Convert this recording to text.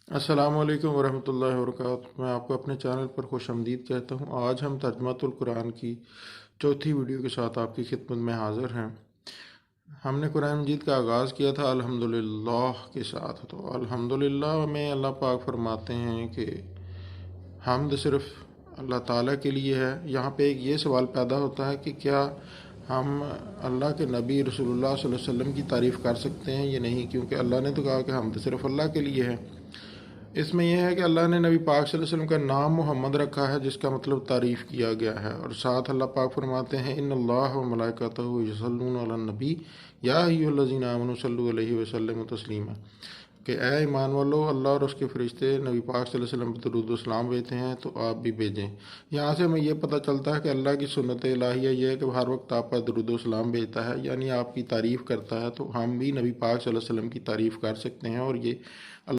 अस्सलाम वालेकुम वरहमतुल्लाहि वबरकातुहू। मैं आपको अपने चैनल पर खुश आमदीद कहता हूँ। आज हम तर्जुमातुल कुरान की चौथी वीडियो के साथ आपकी खिदमत में हाज़िर हैं। हमने कुरान मजीद का आगाज़ किया था अल्हम्दुलिल्लाह के साथ। तो अल्हम्दुलिल्लाह में अल्लाह पाक फरमाते हैं कि हम्द सिर्फ़ अल्लाह ताला के लिए है। यहाँ पे एक ये सवाल पैदा होता है कि क्या हम अल्लाह के नबी रसूलुल्लाह सल्लल्लाहु अलैहि वसल्लम की तारीफ़ कर सकते हैं या नहीं, क्योंकि अल्लाह ने तो कहा कि हम्द सिर्फ़ अल्लाह के लिए है। इसमें यह है कि अल्लाह ने नबी पाक सल्लल्लाहु अलैहि वसल्लम का नाम मोहम्मद रखा है, जिसका मतलब तारीफ़ किया गया है। और साथ अल्लाह पाक फरमाते हैं इन्नल्लाह व मलाइकतहु युसल्लूना अलन नबी या अय्युहल्लज़ीना आमनू सल्लु अलैहि वसल्लिमु तस्लीमा, कि ए ईमान वालो, अल्लाह और उसके फरिश्ते नबी पाक सल्लल्लाहु अलैहि वसल्लम पर दुरूद व सलाम भेजते हैं, तो आप भी भेजें। यहाँ से हमें यह पता चलता है कि अल्लाह की सुन्नत इलाहिया ये है कि हर वक्त आप पर दुरूद व सलाम भेजता है, यानी आपकी तारीफ़ करता है। तो हम भी नबी पाक सल्लल्लाहु अलैहि वसल्लम की तारीफ़ कर सकते हैं, और ये